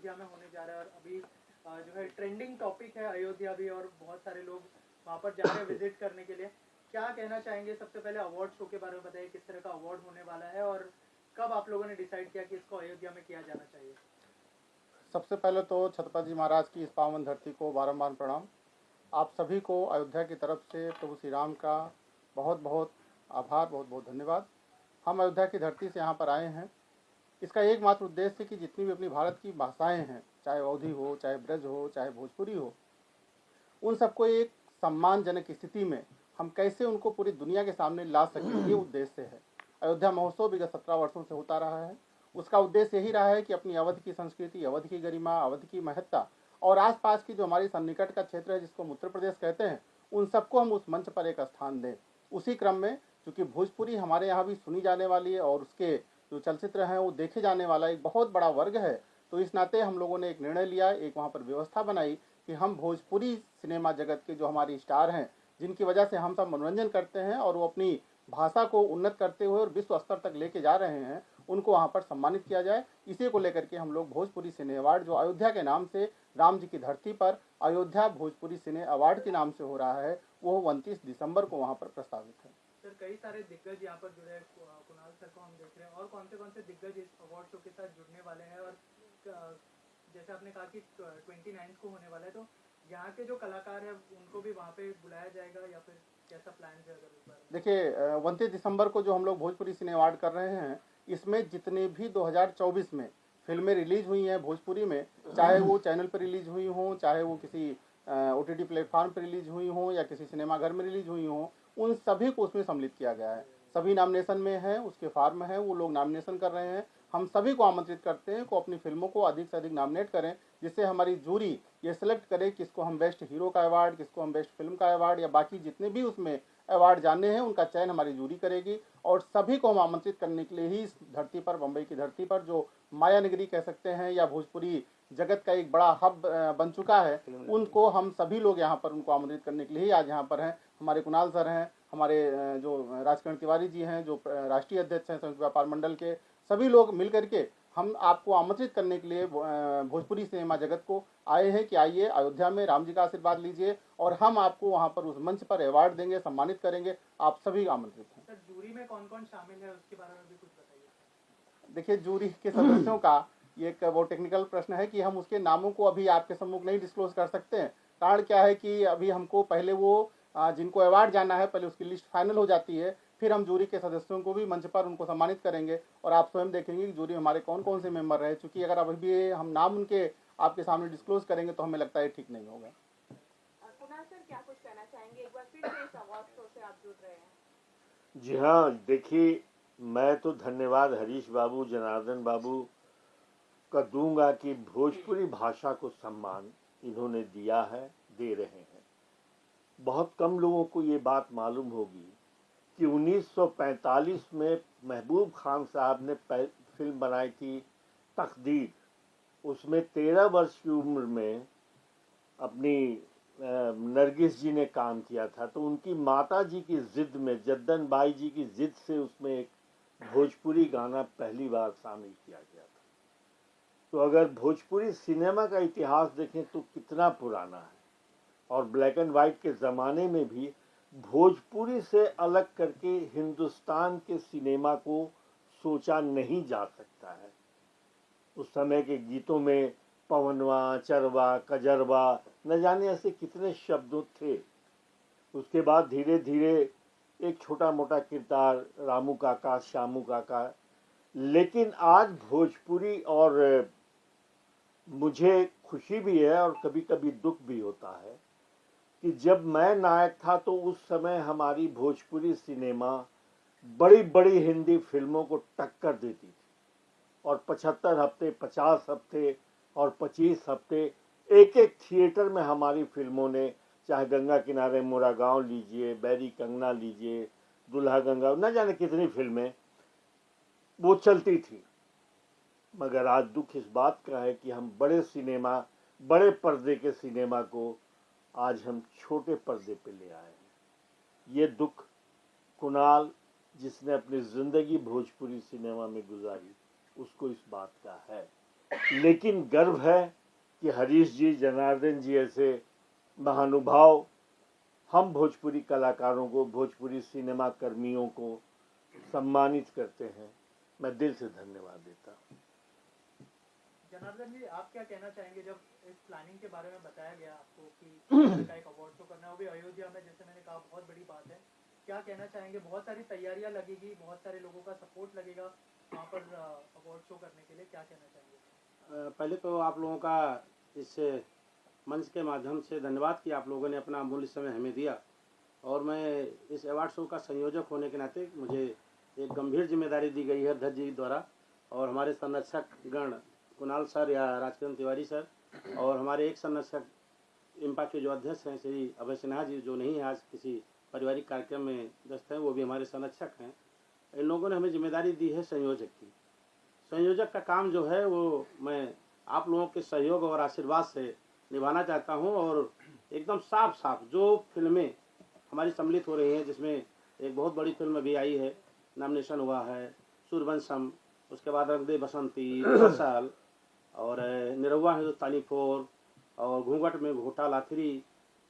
अयोध्या में होने जा रहा है और अभी जो है ट्रेंडिंग टॉपिक है अयोध्या भी, और बहुत सारे लोग वहाँ पर जा रहे हैं विजिट करने के लिए। क्या कहना चाहेंगे? सबसे पहले अवार्ड शो के बारे में बताइए, किस तरह का अवार्ड होने वाला है और कब आप लोगों ने डिसाइड किया कि इसको अयोध्या में किया जाना चाहिए? सबसे पहले तो छत्रपति जी महाराज की इस पावन धरती को बारंबार प्रणाम। आप सभी को अयोध्या की तरफ से प्रभु श्री राम का बहुत बहुत आभार, बहुत बहुत धन्यवाद। हम अयोध्या की धरती से यहाँ पर आए हैं। इसका एकमात्र उद्देश्य है कि जितनी भी अपनी भारत की भाषाएं हैं, चाहे अवधी हो, चाहे ब्रज हो, चाहे भोजपुरी हो, उन सबको एक सम्मानजनक स्थिति में हम कैसे उनको पूरी दुनिया के सामने ला सकें, ये उद्देश्य है। अयोध्या महोत्सव विगत 17 वर्षों से होता रहा है। उसका उद्देश्य यही रहा है कि अपनी अवध की संस्कृति, अवध की गरिमा, अवध की महत्ता और आसपास की जो हमारी सन्निकट का क्षेत्र है जिसको हम उत्तर प्रदेश कहते हैं, उन सबको हम उस मंच पर एक स्थान दें। उसी क्रम में चूँकि भोजपुरी हमारे यहाँ भी सुनी जाने वाली है और उसके जो चलचित्र हैं वो देखे जाने वाला एक बहुत बड़ा वर्ग है, तो इस नाते हम लोगों ने एक निर्णय लिया, एक वहाँ पर व्यवस्था बनाई कि हम भोजपुरी सिनेमा जगत के जो हमारी स्टार हैं, जिनकी वजह से हम सब मनोरंजन करते हैं और वो अपनी भाषा को उन्नत करते हुए और विश्व स्तर तक लेके जा रहे हैं, उनको वहाँ पर सम्मानित किया जाए। इसी को लेकर के हम लोग भोजपुरी सिने अवार्ड, जो अयोध्या के नाम से, राम जी की धरती पर अयोध्या भोजपुरी सिने अवार्ड के नाम से हो रहा है, वो 29 दिसंबर को वहाँ पर प्रस्तावित है। सर, कई सारे दिग्गज यहाँ पर जुड़े हैं, कुणाल सर को हम देख रहे हैं, और कौन से दिग्गज इस अवार्ड शो के साथ जुड़ने वाले हैं? और जैसे आपने कहा कि 29 को होने वाला है, तो यहाँ के जो कलाकार हैं उनको भी वहाँ पे बुलाया जाएगा या फिर कैसा प्लान है? अगर इस बारे में देखिए, 29 दिसंबर को जो हम लोग भोजपुरी सिने अवार्ड कर रहे हैं, इसमें जितने भी 2024 में फिल्में रिलीज हुई हैं भोजपुरी में, चाहे वो चैनल पर रिलीज हुई हों, चाहे वो किसी OTT प्लेटफॉर्म पर रिलीज हुई हों या किसी सिनेमाघर में रिलीज हुई हों, उन सभी को उसमें सम्मिलित किया गया है। सभी नामिनेशन में हैं, उसके फॉर्म में हैं, वो लोग नामिनेशन कर रहे हैं। हम सभी को आमंत्रित करते हैं को अपनी फिल्मों को अधिक से अधिक नामिनेट करें, जिससे हमारी जूरी ये सिलेक्ट करे किसको हम बेस्ट हीरो का अवार्ड, किसको हम बेस्ट फिल्म का अवार्ड, या बाकी जितने भी उसमें अवार्ड जानने हैं उनका चयन हमारी जूरी करेगी। और सभी को हम आमंत्रित करने के लिए ही इस धरती पर, बम्बई की धरती पर, जो माया नगरी कह सकते हैं या भोजपुरी जगत का एक बड़ा हब बन चुका है, उनको हम सभी लोग यहाँ पर उनको आमंत्रित करने के लिए ही आज यहाँ पर हैं। हमारे कुणाल सर हैं, हमारे जो राजकरण तिवारी जी हैं, जो राष्ट्रीय अध्यक्ष हैं संयुक्त व्यापार मंडल के, सभी लोग मिल करके हम आपको आमंत्रित करने के लिए भोजपुरी सिनेमा जगत को आए हैं कि आइए अयोध्या में राम जी का आशीर्वाद लीजिए और हम आपको वहाँ पर उस मंच पर अवार्ड देंगे, सम्मानित करेंगे। आप सभी आमंत्रित हैं। सर, जूरी में कौन कौन शामिल है उसके बारे में भी कुछ बताइए। देखिए, जूरी के सदस्यों का ये एक वो टेक्निकल प्रश्न है कि हम उसके नामों को अभी आपके सम्मुख नहीं डिस्क्लोज कर सकते हैं। कारण क्या है कि अभी हमको पहले वो जिनको अवार्ड जाना है, पहले उसकी लिस्ट फाइनल हो जाती है, फिर हम जूरी के सदस्यों को भी मंच पर उनको सम्मानित करेंगे और आप स्वयं देखेंगे कि जूरी में हमारे कौन कौन से मेंबर रहे। चूंकि अगर अभी हम नाम उनके आपके सामने डिस्क्लोज करेंगे तो हमें लगता है ठीक नहीं होगा। कुणाल सर, क्या कुछ कहना चाहेंगे? एक बार फिर से इस अवार्ड शो से आप जुड़ रहे हैं। जी हाँ, देखिए, मैं तो धन्यवाद हरीश बाबू, जनार्दन बाबू का दूंगा कि भोजपुरी भाषा को सम्मान इन्होंने दिया है, दे रहे हैं। बहुत कम लोगों को ये बात मालूम होगी कि 1945 में महबूब खान साहब ने फिल्म बनाई थी तकदीर। उसमें 13 वर्ष की उम्र में अपनी नरगिस जी ने काम किया था, तो उनकी माता जी की जिद में, जद्दन बाई जी की जिद से उसमें एक भोजपुरी गाना पहली बार शामिल किया गया था। तो अगर भोजपुरी सिनेमा का इतिहास देखें तो कितना पुराना है, और ब्लैक एंड वाइट के ज़माने में भी भोजपुरी से अलग करके हिंदुस्तान के सिनेमा को सोचा नहीं जा सकता है। उस समय के गीतों में पवनवा, चरवा, कजरवा, न जाने ऐसे कितने शब्दों थे। उसके बाद धीरे धीरे एक छोटा मोटा किरदार, रामू काका, श्यामू काका। लेकिन आज भोजपुरी, और मुझे खुशी भी है और कभी कभी दुख भी होता है कि जब मैं नायक था तो उस समय हमारी भोजपुरी सिनेमा बड़ी बड़ी हिंदी फिल्मों को टक्कर देती थी, और 75 हफ्ते, 50 हफ्ते और 25 हफ्ते एक एक थिएटर में हमारी फिल्मों ने, चाहे गंगा किनारे मोरा गांव लीजिए, बैरी कंगना लीजिए, दुल्हा गंगा, न जाने कितनी फिल्में वो चलती थी। मगर आज दुख इस बात का है कि हम बड़े सिनेमा, बड़े पर्दे के सिनेमा को आज हम छोटे पर्दे पे ले आए हैं। ये दुख कुणाल, जिसने अपनी ज़िंदगी भोजपुरी सिनेमा में गुजारी, उसको इस बात का है। लेकिन गर्व है कि हरीश जी, जनार्दन जी ऐसे महानुभाव हम भोजपुरी कलाकारों को, भोजपुरी सिनेमा कर्मियों को सम्मानित करते हैं। मैं दिल से धन्यवाद देता हूँ। जनार्दन जी, आप क्या कहना चाहेंगे जब इस प्लानिंग के बारे में बताया गया आपको कि का एक अवार्ड शो करना है, वो भी अयोध्या में, जैसे मैंने कहा बहुत बड़ी बात है, क्या कहना चाहेंगे? बहुत सारी तैयारियां लगेगी, बहुत सारे लोगों का सपोर्ट लगेगा वहाँ पर अवार्ड शो करने के लिए, क्या कहना चाहेंगे? पहले तो आप लोगों का इस मंच के माध्यम से धन्यवाद कि आप लोगों ने अपना अमूल्य समय हमें दिया, और मैं इस अवार्ड शो का संयोजक होने के नाते मुझे एक गंभीर जिम्मेदारी दी गई है अध्यक्ष जी द्वारा, और हमारे संरक्षक गण कुणाल सर या राजकिरण तिवारी सर, और हमारे एक संरक्षक इम्पा के जो अध्यक्ष हैं श्री अभय सिन्हा जी, जो नहीं है आज किसी पारिवारिक कार्यक्रम में व्यस्त हैं, वो भी हमारे संरक्षक हैं। इन लोगों ने हमें जिम्मेदारी दी है संयोजक की। संयोजक का काम जो है वो मैं आप लोगों के सहयोग और आशीर्वाद से निभाना चाहता हूं, और एकदम साफ साफ जो फिल्में हमारी सम्मिलित हो रही हैं, जिसमें एक बहुत बड़ी फिल्म अभी आई है, नॉमिनेशन हुआ है, सूर्यवंशम, उसके बाद रंग दे बसंती, फसल, और निरहुआ हिंदुस्तानी 4, और घूंघट में घोटाला 3,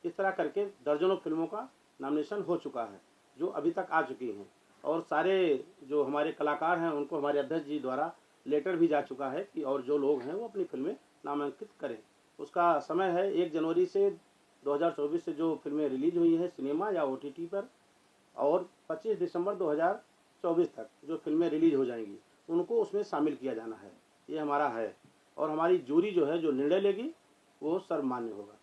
इस तरह करके दर्जनों फिल्मों का नॉमिनेशन हो चुका है जो अभी तक आ चुकी हैं, और सारे जो हमारे कलाकार हैं उनको हमारे अध्यक्ष जी द्वारा लेटर भी जा चुका है कि और जो लोग हैं वो अपनी फिल्में नामांकित करें। उसका समय है 1 जनवरी से 2024 से जो फिल्में रिलीज हुई हैं सिनेमा या OTT पर, और 25 दिसंबर 2024 तक जो फिल्में रिलीज हो जाएंगी उनको उसमें शामिल किया जाना है, ये हमारा है। और हमारी जूरी जो है जो निर्णय लेगी वो सर्वमान्य होगा।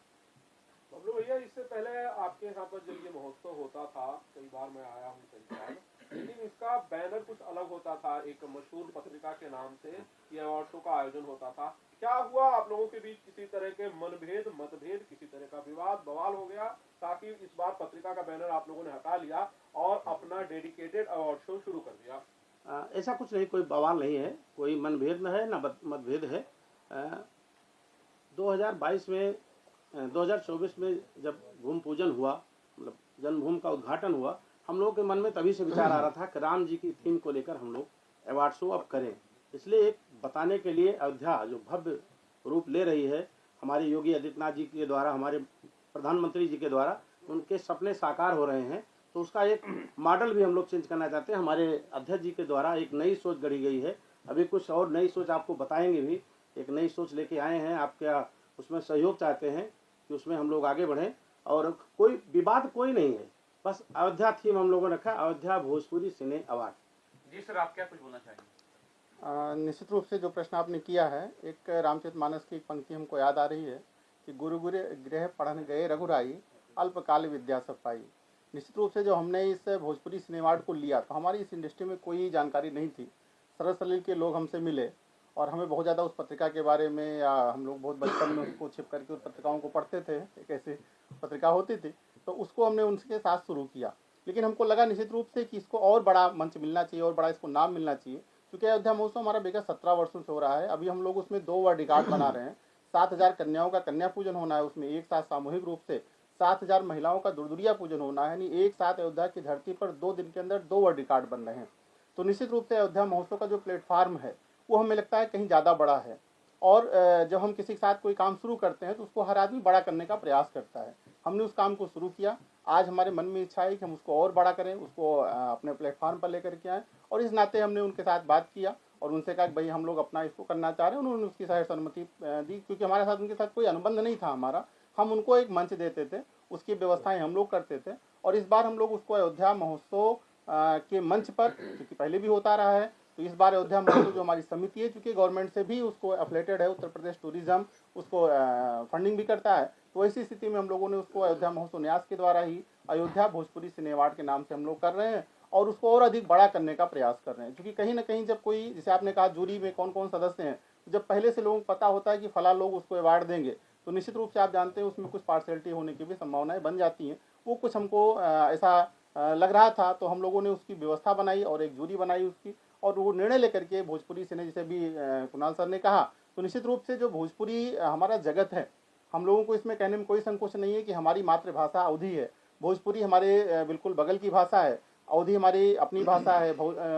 बबलू भैया, इससे पहले आपके यहाँ पर जब ये महोत्सव होता था, कई बार मैं आया हूँ कई बार, लेकिन इसका बैनर कुछ अलग होता था, एक मशहूर पत्रिका के नाम से ये अवार्ड शो का आयोजन होता था। क्या हुआ आप लोगों के बीच किसी तरह के मतभेद, किसी तरह का विवाद बवाल हो गया, ताकि इस बार पत्रिका का बैनर आप लोगों ने हटा लिया और अपना डेडिकेटेड अवार्ड शो शुरू कर दिया? ऐसा कुछ नहीं, कोई बवाल नहीं है, कोई मनभेद न है ना मतभेद है। 2022 में 2024 में जब भूमि पूजन हुआ, मतलब जन्मभूमि का उद्घाटन हुआ, हम लोगों के मन में तभी से विचार आ रहा था कि राम जी की थीम को लेकर हम लोग अवार्ड शो अब करें। इसलिए एक बताने के लिए अयोध्या जो भव्य रूप ले रही है, हमारे योगी आदित्यनाथ जी के द्वारा, हमारे प्रधानमंत्री जी के द्वारा उनके सपने साकार हो रहे हैं, तो उसका एक मॉडल भी हम लोग चेंज करना चाहते हैं। हमारे अध्यक्ष जी के द्वारा एक नई सोच गढ़ी गई है, अभी कुछ और नई सोच आपको बताएंगे भी, एक नई सोच लेके आए हैं। आप क्या उसमें सहयोग चाहते हैं कि उसमें हम लोग आगे बढ़ें, और कोई विवाद कोई नहीं है, बस अयोध्या थीम हम लोगों ने रखा, अयोध्या भोजपुरी सिने अवार्ड। जी सर, आप क्या कुछ बोलना चाहेंगे? निश्चित रूप से जो प्रश्न आपने किया है, एक रामचरितमानस की एक पंक्ति हमको याद आ रही है कि गुरु गृह पढ़न गए रघुराई, अल्पकाल विद्या सब पाई। निश्चित रूप से जो हमने इस भोजपुरी सिने अवार्ड को लिया, तो हमारी इस इंडस्ट्री में कोई जानकारी नहीं थी। सरल सलील के लोग हमसे मिले और हमें बहुत ज़्यादा उस पत्रिका के बारे में, या हम लोग बहुत बचपन में उसको छिप करके उस पत्रिकाओं को पढ़ते थे, एक ऐसी पत्रिका होती थी, तो उसको हमने उनके साथ शुरू किया। लेकिन हमको लगा निश्चित रूप से कि इसको और बड़ा मंच मिलना चाहिए और बड़ा इसको नाम मिलना चाहिए, क्योंकि अयोध्या महोत्सव हमारा विगत 17 वर्षों से हो रहा है। अभी हम लोग उसमें 2 वर्ल्ड रिकॉर्ड बना रहे हैं। 7000 कन्याओं का कन्या पूजन होना है, उसमें एक साथ सामूहिक रूप से 7000 महिलाओं का दुर्दुरिया पूजन होना है, यानी एक साथ अयोध्या की धरती पर 2 दिन के अंदर 2 वर्ल्ड रिकॉर्ड बन रहे हैं। तो निश्चित रूप से अयोध्या महोत्सव का जो प्लेटफार्म है वो हमें लगता है कहीं ज़्यादा बड़ा है, और जब हम किसी के साथ कोई काम शुरू करते हैं तो उसको हर आदमी बड़ा करने का प्रयास करता है। हमने उस काम को शुरू किया। आज हमारे मन में इच्छा है कि हम उसको और बड़ा करें, उसको अपने प्लेटफार्म पर लेकर के आएँ, और इस नाते हमने उनके साथ बात किया और उनसे कहा कि भाई हम लोग अपना इसको करना चाह रहे हैं। उन्होंने उसकी सहमति दी, क्योंकि हमारे साथ उनके साथ कोई अनुबंध नहीं था हमारा। हम उनको एक मंच देते थे, उसकी व्यवस्थाएं हम लोग करते थे, और इस बार हम लोग उसको अयोध्या महोत्सव के मंच पर, क्योंकि पहले भी होता रहा है, तो इस बार अयोध्या महोत्सव जो हमारी समिति है, चूँकि गवर्नमेंट से भी उसको एफिलेटेड है, उत्तर प्रदेश टूरिज्म उसको फंडिंग भी करता है, तो ऐसी स्थिति में हम लोगों ने उसको अयोध्या महोत्सव न्यास के द्वारा ही अयोध्या भोजपुरी सिने अवार्ड के नाम से हम लोग कर रहे हैं, और उसको और अधिक बड़ा करने का प्रयास कर रहे हैं। क्योंकि कहीं ना कहीं जब कोई, जैसे आपने कहा जूरी में कौन कौन सदस्य हैं, जब पहले से लोगों को पता होता है कि फला लोग उसको अवार्ड देंगे, तो निश्चित रूप से आप जानते हैं उसमें कुछ पार्शलिटी होने की भी संभावनाएं बन जाती हैं। वो कुछ हमको ऐसा लग रहा था, तो हम लोगों ने उसकी व्यवस्था बनाई और एक जूरी बनाई उसकी, और वो निर्णय लेकर के भोजपुरी सिने, जैसे भी कुणाल सर ने कहा, तो निश्चित रूप से जो भोजपुरी हमारा जगत है, हम लोगों को इसमें कहने में कोई संकोच नहीं है कि हमारी मातृभाषा अवधी है। भोजपुरी हमारे बिल्कुल बगल की भाषा है, अवधी हमारी अपनी भाषा है।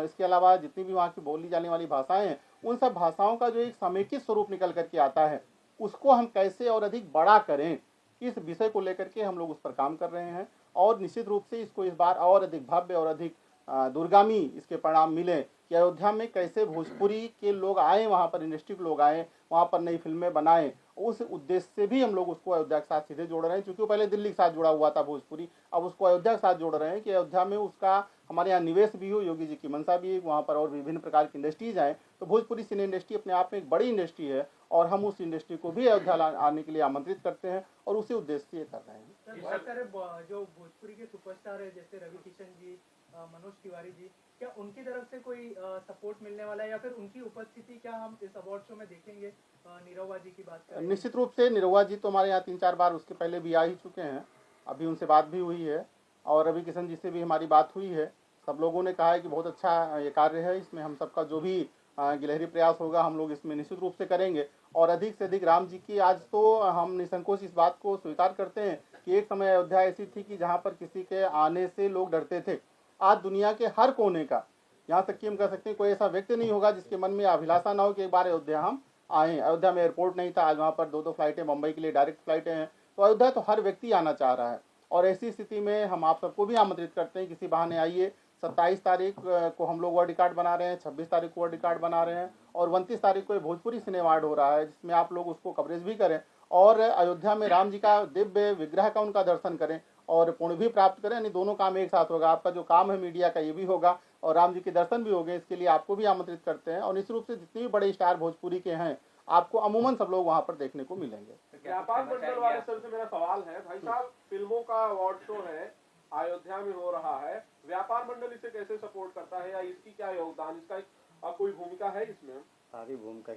इसके अलावा जितनी भी वहाँ की बोली जाने वाली भाषाएं हैं उन सब भाषाओं का जो एक समेकित स्वरूप निकल करके आता है, उसको हम कैसे और अधिक बड़ा करें, इस विषय को लेकर के हम लोग उस पर काम कर रहे हैं। और निश्चित रूप से इसको इस बार और अधिक भव्य और अधिक दूरगामी इसके परिणाम मिले कि अयोध्या में कैसे भोजपुरी के लोग आए, वहाँ पर इंडस्ट्री के लोग आए, वहाँ पर नई फिल्में बनाएं। उस उद्देश्य से भी हम लोग उसको अयोध्या के साथ सीधे जोड़ रहे हैं, क्योंकि वो पहले दिल्ली के साथ जुड़ा हुआ था भोजपुरी, अब उसको अयोध्या के साथ जोड़ रहे हैं कि अयोध्या में उसका हमारे यहाँ निवेश भी हो, योगी जी की मंशा भी है, वहाँ पर और विभिन्न प्रकार की इंडस्ट्रीज आए। तो भोजपुरी सिने इंडस्ट्री अपने आप में एक बड़ी इंडस्ट्री है और हम उस इंडस्ट्री को भी अयोध्या आने के लिए आमंत्रित करते हैं और उसी उद्देश्य से ये कर रहे हैं। सर, बहुत सारे जो भोजपुरी के सुपरस्टार है जैसे रवि किशन जी, मनोज तिवारी जी, क्या उनकी तरफ से कोई सपोर्ट मिलने वाला है या फिर उनकी उपस्थिति क्या हम इस अवार्ड शो में देखेंगे? निरहुआ जी की बात करें। निश्चित रूप से निरहुआ जी तो हमारे यहाँ 3-4 बार उसके पहले भी आ ही चुके हैं, अभी उनसे बात भी हुई है और रवि किशन जी से भी हमारी बात हुई है। सब लोगों ने कहा है कि बहुत अच्छा ये कार्य है, इसमें हम सबका जो भी गिलहरी प्रयास होगा हम लोग इसमें निश्चित रूप से करेंगे और अधिक से अधिक राम जी की। आज तो हम निसंकोच इस बात को स्वीकार करते हैं कि एक समय अयोध्या ऐसी थी कि जहाँ पर किसी के आने से लोग डरते थे। आज दुनिया के हर कोने का, यहाँ तक कि हम कह सकते हैं कोई ऐसा व्यक्ति नहीं होगा जिसके मन में अभिलाषा ना हो कि एक बार अयोध्या हम आए। अयोध्या में एयरपोर्ट नहीं था, आज वहाँ पर 2-2 फ्लाइटें मुंबई के लिए डायरेक्ट फ्लाइटें हैं। तो अयोध्या तो हर व्यक्ति आना चाह रहा है और ऐसी स्थिति में हम आप सबको भी आमंत्रित करते हैं, किसी बहाने आइए। 27 तारीख को हम लोग वर्ल्ड रिकॉर्ड बना रहे हैं, 26 तारीख को वर्ल्ड रिकॉर्ड बना रहे हैं और 29 तारीख को भोजपुरी सिने अवार्ड हो रहा है, जिसमें आप लोग उसको कवरेज भी करें और अयोध्या में राम जी का दिव्य विग्रह का उनका दर्शन करें और पुण्य भी प्राप्त करें। यानी दोनों काम एक साथ होगा, आपका जो काम है मीडिया का ये भी होगा और राम जी के दर्शन भी होंगे। इसके लिए आपको भी आमंत्रित करते हैं और निश्चित रूप से जितने भी बड़े स्टार भोजपुरी के हैं आपको अमूमन सब लोग वहाँ पर देखने को मिलेंगे। व्यापार मंडल वाले सर से मेरा सवाल है, भाई साहब फिल्मों का अवार्ड शो है, अयोध्या में हो रहा है, व्यापार मंडल इसे कैसे सपोर्ट करता है या इसकी क्या योगदान, इसका कोई भूमिका है इसमें? सारी भूमिका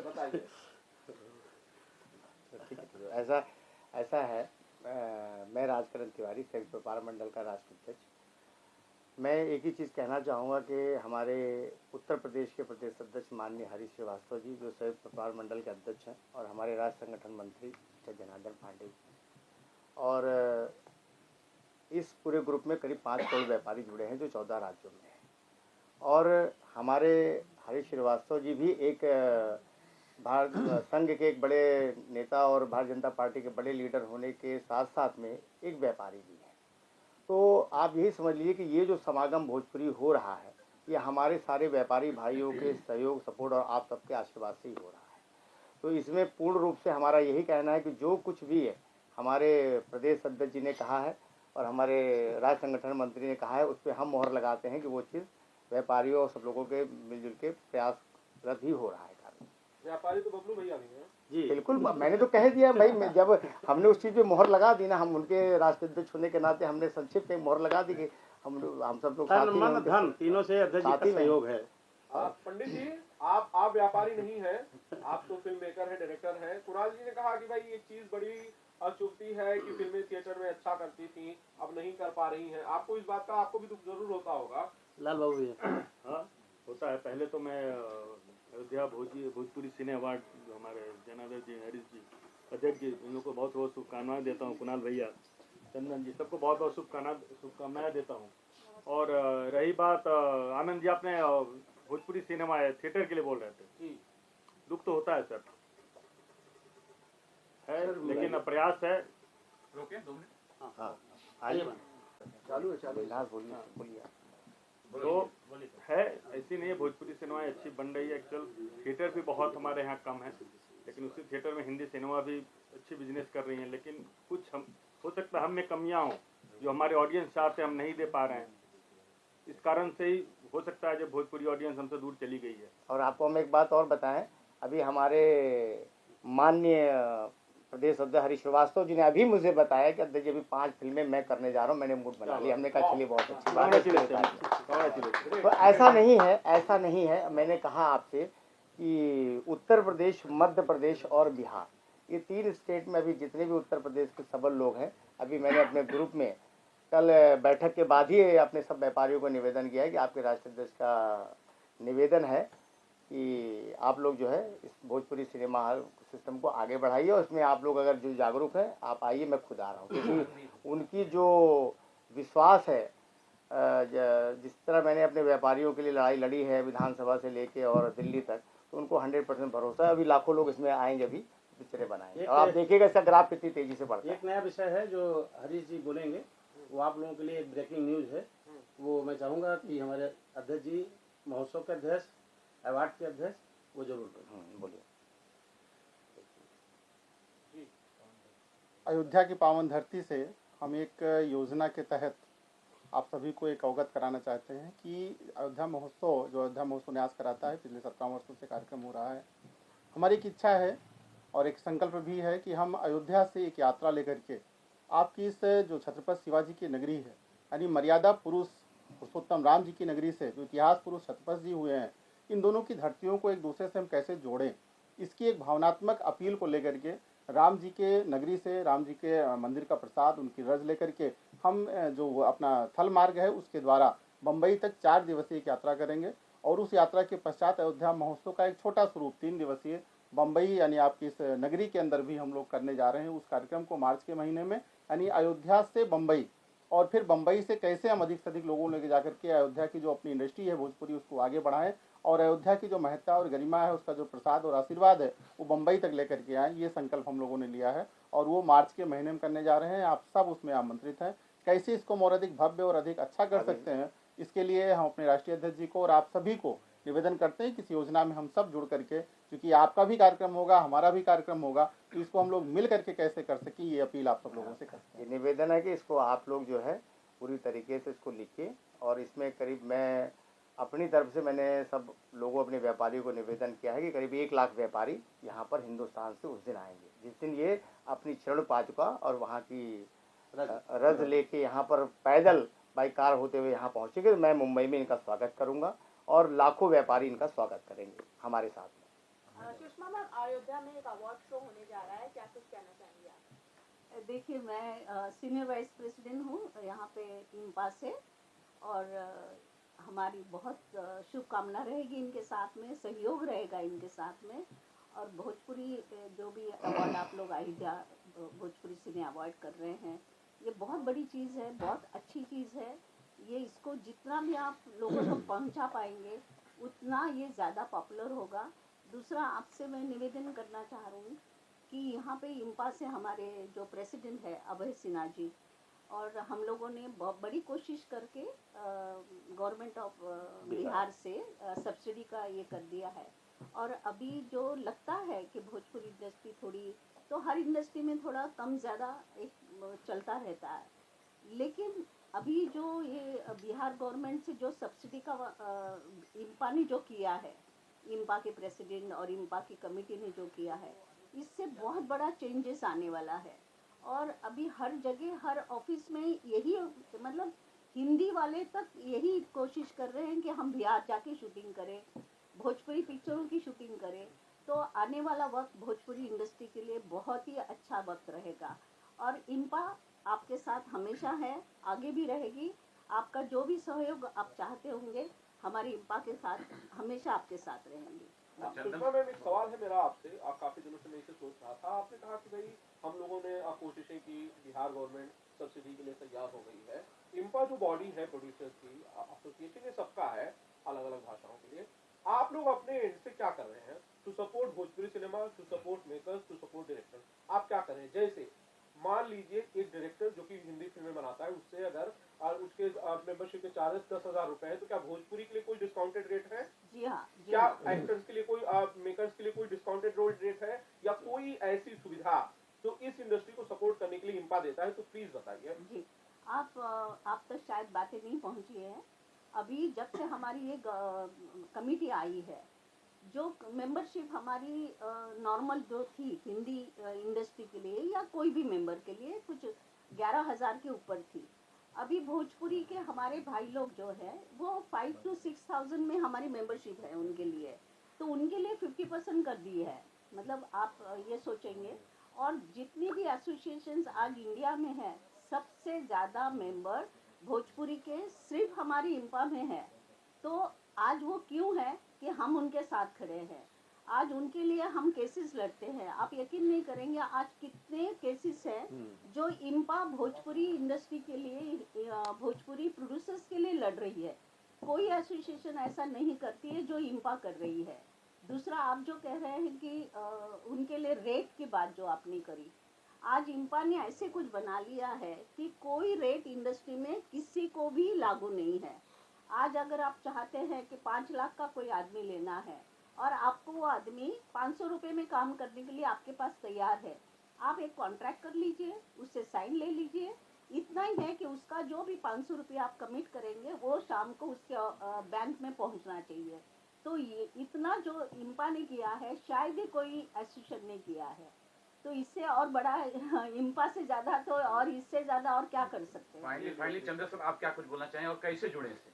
बताइए। ऐसा है, मैं राजकरण तिवारी, संयुक्त व्यापार मंडल का राष्ट्र अध्यक्ष। मैं एक ही चीज़ कहना चाहूँगा कि हमारे उत्तर प्रदेश के प्रदेश अध्यक्ष माननीय हरीश श्रीवास्तव जी, जो संयुक्त व्यापार मंडल के अध्यक्ष हैं, और हमारे राज्य संगठन मंत्री जनार्दन पांडे, और इस पूरे ग्रुप में करीब 5 करोड़ व्यापारी जुड़े हैं जो 14 राज्यों में हैं। और हमारे हरीश श्रीवास्तव जी भी एक भारत संघ के एक बड़े नेता और भारतीय जनता पार्टी के बड़े लीडर होने के साथ साथ में एक व्यापारी भी हैं। तो आप यही समझ लीजिए कि ये जो समागम भोजपुरी हो रहा है, ये हमारे सारे व्यापारी भाइयों के सहयोग, सपोर्ट और आप सबके आशीर्वाद से ही हो रहा है। तो इसमें पूर्ण रूप से हमारा यही कहना है कि जो कुछ भी है हमारे प्रदेश अध्यक्ष जी ने कहा है और हमारे राज्य संगठन मंत्री ने कहा है, उस पर हम मोहर लगाते हैं कि वो चीज़ व्यापारियों और सब लोगों के मिलजुल के प्रयासरत ही हो रहा है। व्यापारी तो बबलू भैया भी हैं जी, बिल्कुल, मैंने तो कह दिया भाई, जब हमने उस चीज़ पे मोहर लगा दी ना, हम उनके राष्ट्रीय अध्यक्ष होने के नाते हमने संक्षिप्त में मोहर लगा दी कि हम सब लोग साथ ही हैं, धन तीनों से अध्यक्ष जी का सहयोग है। पंडित जी, आप व्यापारी नहीं हैं, आप तो फिल्म मेकर है, डायरेक्टर है। कुणाल जी ने कहा कि भाई ये चीज बड़ी अचूकती है कि फिल्में थिएटर में अच्छा करती थी, अब नहीं कर पा रही हैं। आपको इस बात का आपको भी दुख जरूर होता होगा। लाल बाबू भैया। हाँ, होता है। पहले तो मैं अयोध्या भोजपुरी सिने अवार्ड हमारे जनार्दन जी, हरीश जी, अध्यक्ष जी, इन लोगों को बहुत बहुत शुभकामनाएं देता हूँ। कुणाल भैया, चंदन जी, सबको बहुत बहुत शुभकामनाएं देता हूँ। और रही बात आनंद जी, आपने भोजपुरी सिनेमा थिएटर के लिए बोल रहे थे, दुख तो होता है सर, है, लेकिन प्रयास है। रोके 2 मिनट। हाँ, आइए, चालू है, बोलिए। तो है, ऐसी नहीं है, भोजपुरी सिनेमा अच्छी बन रही है। एक्चुअल थिएटर भी बहुत हमारे यहाँ कम है, लेकिन उसी थिएटर में हिंदी सिनेमा भी अच्छी बिजनेस कर रही है। लेकिन कुछ हम हो सकता है हम में कमियाँ हों जो हमारे ऑडियंस चाहते हैं, हम नहीं दे पा रहे हैं। इस कारण से ही हो सकता है जब भोजपुरी ऑडियंस हमसे दूर चली गई है। और आपको हम एक बात और बताएं, अभी हमारे माननीय प्रदेश अध्यक्ष हरीश श्रीवास्तव जी ने अभी मुझे बताया कि अध्यक्ष जी अभी 5 फिल्में मैं करने जा रहा हूँ, मैंने मूड बना लिया। हमने कहा चलिए बहुत अच्छी बात है। तो ऐसा नहीं है, मैंने कहा आपसे कि उत्तर प्रदेश, मध्य प्रदेश और बिहार, ये 3 स्टेट में अभी जितने भी उत्तर प्रदेश के सबल लोग हैं, अभी मैंने अपने ग्रुप में कल बैठक के बाद ही अपने सब व्यापारियों को निवेदन किया है कि आपके राष्ट्रीय अध्यक्ष का निवेदन है कि आप लोग जो है इस भोजपुरी सिनेमा सिस्टम को आगे बढ़ाइए और इसमें आप लोग अगर जो जागरूक हैं आप आइए, मैं खुद आ रहा हूँ। क्योंकि उनकी जो विश्वास है जिस तरह मैंने अपने व्यापारियों के लिए लड़ाई लड़ी है विधानसभा से लेके और दिल्ली तक, तो उनको 100% भरोसा है। अभी लाखों लोग इसमें आएंगे, अभी पिक्चरें बनाएंगे और आप देखिएगा इसका ग्राफ कितनी तेजी से बढ़ता है। एक नया विषय है जो हरीश जी बोलेंगे, वो आप लोगों के लिए एक ब्रेकिंग न्यूज़ है। वो मैं चाहूँगा कि हमारे अध्यक्ष जी, महोत्सव के अध्यक्ष, अवार्ड के अध्यक्ष, वो जरूर बोलिए। अयोध्या की पावन धरती से हम एक योजना के तहत आप सभी को एक अवगत कराना चाहते हैं कि अयोध्या महोत्सव, जो अयोध्या महोत्सव न्यास कराता है, पिछले 17 वर्षों से कार्यक्रम हो रहा है। हमारी एक इच्छा है और एक संकल्प भी है कि हम अयोध्या से एक यात्रा लेकर के आपकी इस जो छत्रपति शिवाजी की नगरी है, यानी मर्यादा पुरुष पुरुषोत्तम राम जी की नगरी से जो इतिहास पुरुष छत्रपति जी हुए हैं, इन दोनों की धरतियों को एक दूसरे से हम कैसे जोड़ें, इसकी एक भावनात्मक अपील को लेकर के राम जी के नगरी से, राम जी के मंदिर का प्रसाद, उनकी रज लेकर के हम जो अपना थल मार्ग है उसके द्वारा बम्बई तक 4 दिवसीय एक यात्रा करेंगे और उस यात्रा के पश्चात अयोध्या महोत्सव का एक छोटा स्वरूप 3 दिवसीय बम्बई यानी आपकी इस नगरी के अंदर भी हम लोग करने जा रहे हैं। उस कार्यक्रम को मार्च के महीने में, यानी अयोध्या से बम्बई, और फिर बम्बई से कैसे हम अधिक से अधिक लोगों लेके जाकर के अयोध्या की जो अपनी इंडस्ट्री है भोजपुरी, उसको आगे बढ़ाएं और अयोध्या की जो महत्ता और गरिमा है, उसका जो प्रसाद और आशीर्वाद है, वो बम्बई तक लेकर के आएँ। ये संकल्प हम लोगों ने लिया है और वो मार्च के महीने में करने जा रहे हैं। आप सब उसमें आमंत्रित हैं। कैसे इसको और अधिक भव्य और अधिक अच्छा कर सकते हैं, इसके लिए हम अपने राष्ट्रीय अध्यक्ष जी को और आप सभी को निवेदन करते हैं कि इस योजना में हम सब जुड़ करके, क्योंकि आपका भी कार्यक्रम होगा, हमारा भी कार्यक्रम होगा, तो इसको हम लोग मिल करके कैसे कर सकें, ये अपील आप सब लोगों से करते हैं। ये निवेदन है कि इसको आप लोग जो है पूरी तरीके से इसको लिखिए और इसमें करीब मैं अपनी तरफ से मैंने सब लोगों, अपने व्यापारियों को निवेदन किया है कि करीब 1 लाख व्यापारी यहाँ पर हिंदुस्तान से उस दिन आएंगे जिस दिन ये अपनी शरण पादुका और वहाँ की रज लेके यहाँ पर पैदल बाई कार होते हुए यहाँ पहुँचेंगे। मैं मुंबई में इनका स्वागत करूँगा और लाखों व्यापारी इनका स्वागत करेंगे हमारे साथ में। सुषमा मैम, अयोध्या में एक अवार्ड शो होने जा रहा है, क्या कुछ कहना चाहेंगे आप? देखिए, मैं सीनियर वाइस प्रेसिडेंट हूँ यहाँ पे इंपा से और हमारी बहुत शुभकामना रहेगी इनके साथ में, सहयोग रहेगा इनके साथ में। और भोजपुरी जो भी अवार्ड आप लोग अयोध्या भोजपुरी सिने अवार्ड कर रहे हैं, ये बहुत बड़ी चीज़ है, बहुत अच्छी चीज़ है। ये इसको जितना भी आप लोगों तक पहुंचा पाएंगे उतना ये ज़्यादा पॉपुलर होगा। दूसरा, आपसे मैं निवेदन करना चाह रही हूँ कि यहाँ पे इंपा से हमारे जो प्रेसिडेंट है अभय सिन्हा जी, और हम लोगों ने बहुत बड़ी कोशिश करके गवर्नमेंट ऑफ बिहार से सब्सिडी का ये कर दिया है। और अभी जो लगता है कि भोजपुरी इंडस्ट्री थोड़ी, तो हर इंडस्ट्री में थोड़ा कम ज़्यादा एक चलता रहता है, लेकिन अभी जो ये बिहार गवर्नमेंट से जो सब्सिडी का इंपा ने जो किया है, इंपा के प्रेसिडेंट और इंपा की कमेटी ने जो किया है, इससे बहुत बड़ा चेंजेस आने वाला है। और अभी हर जगह, हर ऑफिस में यही, मतलब हिंदी वाले तक यही कोशिश कर रहे हैं कि हम बिहार जाके शूटिंग करें, भोजपुरी पिक्चरों की शूटिंग करें। तो आने वाला वक्त भोजपुरी इंडस्ट्री के लिए बहुत ही अच्छा वक्त रहेगा और इंपा आपके साथ हमेशा है, आगे भी रहेगी। आपका जो भी सहयोग आप चाहते होंगे, हमारी इंपा के साथ हमेशा आपके साथ रहेंगे। सुषमा मैम, एक सवाल है मेरा आपसे, काफी दिनों से मैं इसे सोच रहा था। आपने कहा कि भाई हम लोगों ने कोशिशें की, बिहार गवर्नमेंट सब्सिडी के लिए तैयार हो गई है। इंपा जो बॉडी है प्रोड्यूसर्स की एसोसिएशन, ये सबका है अलग अलग भाषाओं के लिए। आप लोग अपने एंड से क्या कर रहे हैं to support Bhojpuri cinema, to support makers, to support directors? आप क्या कर रहे हैं? जैसे मान लीजिए एक डायरेक्टर जो कि हिंदी फिल्में बनाता है, उससे अगर उसके मेंबरशिप के चार्जेस 10,000 रुपए है, तो क्या भोजपुरी के लिए कोई डिस्काउंटेड रेट है? जी हाँ। क्या एक्टर्स के लिए कोई, मेकर्स के लिए कोई डिस्काउंटेड रेट है, या कोई ऐसी सुविधा जो इस इंडस्ट्री को सपोर्ट करने के लिए इंपा देता है? तो प्लीज बताइए। जी, आप तक शायद बातें नहीं पहुंची है। अभी जब से हमारी ये कमेटी आई है, जो मेंबरशिप हमारी नॉर्मल जो थी हिंदी इंडस्ट्री के लिए या कोई भी मेंबर के लिए, कुछ 11,000 के ऊपर थी। अभी भोजपुरी के हमारे भाई लोग जो है वो 5 to 6,000 में हमारी मेंबरशिप है उनके लिए, तो उनके लिए 50% कर दी है। मतलब आप ये सोचेंगे, और जितनी भी एसोसिएशंस आज इंडिया में है, सबसे ज़्यादा मेंबर भोजपुरी के सिर्फ हमारी इंपा में है। तो आज वो क्यों है कि हम उनके साथ खड़े हैं। आज उनके लिए हम केसेस लड़ते हैं। आप यकीन नहीं करेंगे आज कितने केसेस हैं जो इम्पा भोजपुरी इंडस्ट्री के लिए, भोजपुरी प्रोड्यूसर्स के लिए लड़ रही है। कोई एसोसिएशन ऐसा नहीं करती है जो इम्पा कर रही है। दूसरा, आप जो कह रहे हैं कि उनके लिए रेट की बात जो आपने करी, आज इम्पा ने ऐसे कुछ बना लिया है कि कोई रेट इंडस्ट्री में किसी को भी लागू नहीं है। आज अगर आप चाहते हैं कि 5 लाख का कोई आदमी लेना है और आपको वो आदमी 500 रुपये में काम करने के लिए आपके पास तैयार है, आप एक कॉन्ट्रैक्ट कर लीजिए, उससे साइन ले लीजिए। इतना ही है कि उसका जो भी 500 रुपये आप कमिट करेंगे वो शाम को उसके बैंक में पहुंचना चाहिए। तो ये इतना जो इम्पा ने किया है शायद ही कोई एसोसिएशन ने किया है। तो इससे और बड़ा इम्पा से ज़्यादा तो और इससे ज़्यादा और क्या कर सकते हैं। फाइनली चंद्र सर, आप क्या कुछ बोलना चाहें और कैसे जुड़े इससे?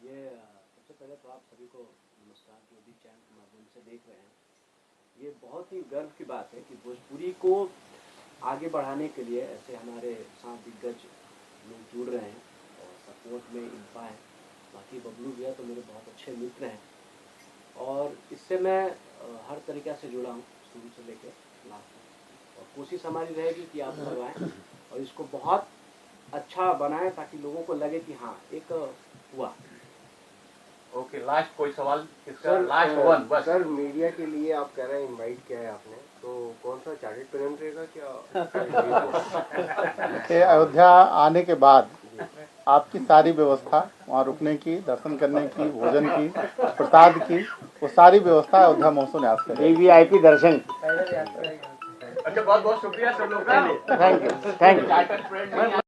ये सबसे पहले तो आप सभी को नमस्कार, जो भी चैनल के माध्यम से देख रहे हैं। ये बहुत ही गर्व की बात है कि भोजपुरी को आगे बढ़ाने के लिए ऐसे हमारे साथ दिग्गज लोग जुड़ रहे हैं और सपोर्ट में इम्पा है। बाकी बबलू भैया तो मेरे बहुत अच्छे मित्र हैं और इससे मैं हर तरीक़े से जुड़ा हूँ, शुरू से लेकर लास्ट तक। और कोशिश हमारी रहेगी कि आप करवाएं और इसको बहुत अच्छा बनाएं ताकि लोगों को लगे कि हाँ एक हुआ। ओके, लास्ट कोई सवाल इसका? लास्ट वन बस। सर, मीडिया के लिए आप कह रहे हैं इनवाइट किया है आपने, तो कौन सा चार्टेड पेरेंट रहेगा क्या? ये अयोध्या आने के बाद आपकी सारी व्यवस्था, वहाँ रुकने की, दर्शन करने की, भोजन की, प्रसाद की, वो सारी व्यवस्था अयोध्या महोत्सव न्यास करेगी। वीवीआईपी दर्शन। अच्छा, बहुत बहुत शुक्रिया सब लोग का। Thank you. Chartered friend